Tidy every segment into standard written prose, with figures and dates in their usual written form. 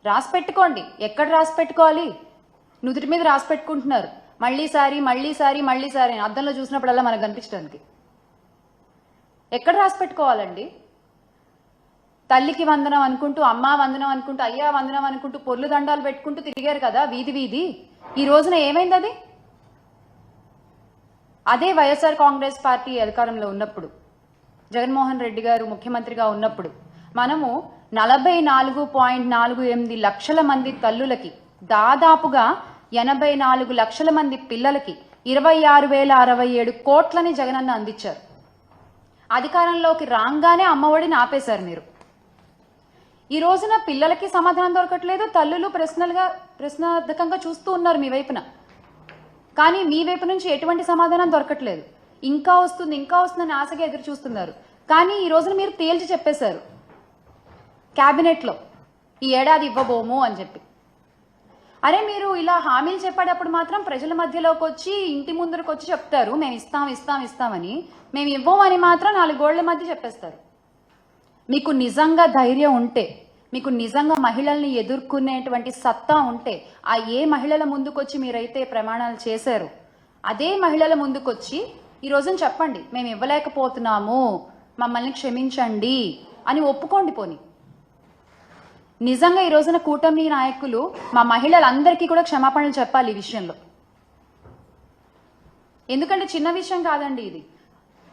రాసి పెట్టుకోండి. ఎక్కడ రాసి పెట్టుకోవాలి? నుదుటి మీద రాసి పెట్టుకుంటున్నారు. మళ్ళీసారి మళ్ళీసారి మళ్ళీసారి అద్దంలో చూసినప్పుడల్లా మనకు కనిపించడానికి. ఎక్కడ రాసి పెట్టుకోవాలండి? తల్లికి వందనం అనుకుంటూ, అమ్మా వందనం అనుకుంటూ, అయ్యా వందనం అనుకుంటూ పొర్లు దండాలు పెట్టుకుంటూ తిరిగారు కదా వీధి వీధి. ఈ రోజున ఏమైంది అది? అదే వైఎస్ఆర్ కాంగ్రెస్ పార్టీ అధికారంలో ఉన్నప్పుడు, జగన్మోహన్ రెడ్డి గారు ముఖ్యమంత్రిగా ఉన్నప్పుడు మనము 44.48 లక్షల మంది తల్లులకి, దాదాపుగా 84 లక్షల మంది పిల్లలకి 26,067 కోట్లని జగనన్న అందించారు. అధికారంలోకి రాగానే అమ్మఒడిని ఆపేశారు మీరు. ఈ రోజున పిల్లలకి సమాధానం దొరకట్లేదు, తల్లులు ప్రశ్నార్థకంగా చూస్తూ ఉన్నారు మీ వైపున. కానీ మీ వైపు నుంచి ఎటువంటి సమాధానం దొరకట్లేదు. ఇంకా వస్తుందని ఆశగా ఎదురు చూస్తున్నారు. కానీ ఈ రోజున మీరు తేల్చి చెప్పేశారు క్యాబినెట్లో, ఈ ఏడాది ఇవ్వబోము అని చెప్పి. అరే మీరు ఇలా హామీలు చెప్పేటప్పుడు మాత్రం ప్రజల మధ్యలోకి వచ్చి ఇంటి ముందరకు వచ్చి చెప్తారు మేము ఇస్తామని. మేము ఇవ్వమని మాత్రం 4 గోళ్ల మధ్య చెప్పేస్తారు. మీకు నిజంగా ధైర్యం ఉంటే, మీకు నిజంగా మహిళల్ని ఎదుర్కొనేటువంటి సత్తా ఉంటే, ఆ ఏ మహిళల ముందుకొచ్చి మీరైతే ప్రమాణాలు చేశారు అదే మహిళల ముందుకొచ్చి ఈ రోజున చెప్పండి మేము ఇవ్వలేకపోతున్నాము, మమ్మల్ని క్షమించండి అని ఒప్పుకోండి. పోని నిజంగా ఈ రోజున కూటమి నాయకులు మా మహిళలందరికీ కూడా క్షమాపణలు చెప్పాలి ఈ విషయంలో. ఎందుకంటే చిన్న విషయం కాదండి ఇది.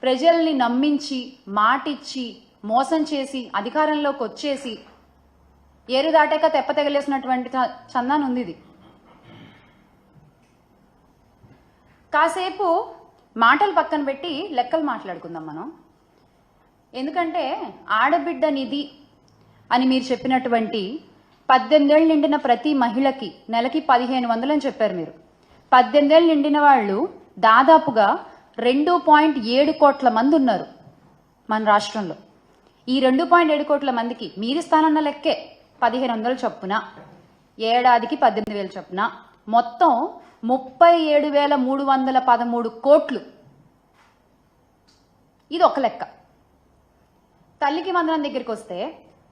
ప్రజల్ని నమ్మించి, మాటిచ్చి, మోసం చేసి, అధికారంలోకి వచ్చేసి ఏరు దాటాక తెప్ప తెగలేసినటువంటి చందాన్ ఉంది ఇది. కాసేపు మాటలు పక్కన పెట్టి లెక్కలు మాట్లాడుకుందాం మనం. ఎందుకంటే ఆడబిడ్డ నిధి అని మీరు చెప్పినటువంటి 18 ఏళ్ళు నిండిన ప్రతి మహిళకి నెలకి 1,500 అని చెప్పారు మీరు. 18 ఏళ్ళు నిండిన వాళ్ళు దాదాపుగా 2.7 కోట్ల మంది ఉన్నారు మన రాష్ట్రంలో. ఈ 2.7 కోట్ల మందికి మీరిస్తానన్న లెక్కే 1,500 చొప్పున, ఏడాదికి 18,000 చొప్పున, మొత్తం 37,313 కోట్లు. ఇది ఒక లెక్క. తల్లికి వందనం దగ్గరికి వస్తే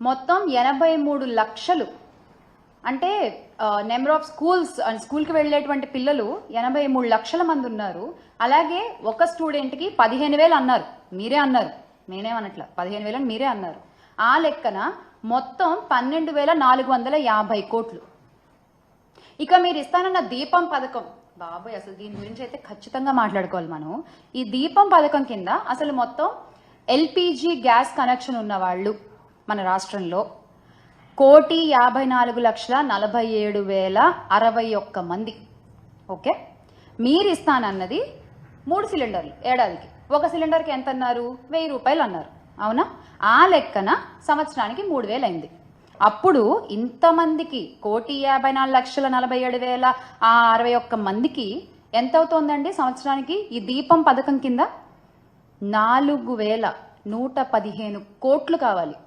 మొత్తం 83 లక్షలు, అంటే నెంబర్ ఆఫ్ స్కూల్కి వెళ్ళేటువంటి పిల్లలు 83 లక్షల మంది ఉన్నారు. అలాగే ఒక స్టూడెంట్కి 15,000 అన్నారు, మీరే అన్నారు, నేనేమనట్ల, 15,000 అని మీరే అన్నారు. ఆ లెక్కన మొత్తం 12,450 కోట్లు. ఇక మీరు ఇస్తానన్న దీపం పథకం, బాబాయ్ అసలు దీని గురించి అయితే ఖచ్చితంగా మాట్లాడుకోవాలి మనం. ఈ దీపం పథకం కింద అసలు మొత్తం ఎల్పిజి గ్యాస్ కనెక్షన్ ఉన్న వాళ్ళు మన రాష్ట్రంలో 1,54,47,061 మంది. ఓకే, మీరు ఇస్తానన్నది 3 సిలిండర్లు ఏడాదికి. ఒక సిలిండర్కి ఎంత అన్నారు? 1,000 రూపాయలు అన్నారు, అవునా? ఆ లెక్కన సంవత్సరానికి 3,000 అయింది. అప్పుడు ఇంతమందికి 1,54,47,061 మందికి ఎంత అవుతోందండి సంవత్సరానికి? ఈ దీపం పథకం కింద 4,115 కోట్లు కావాలి.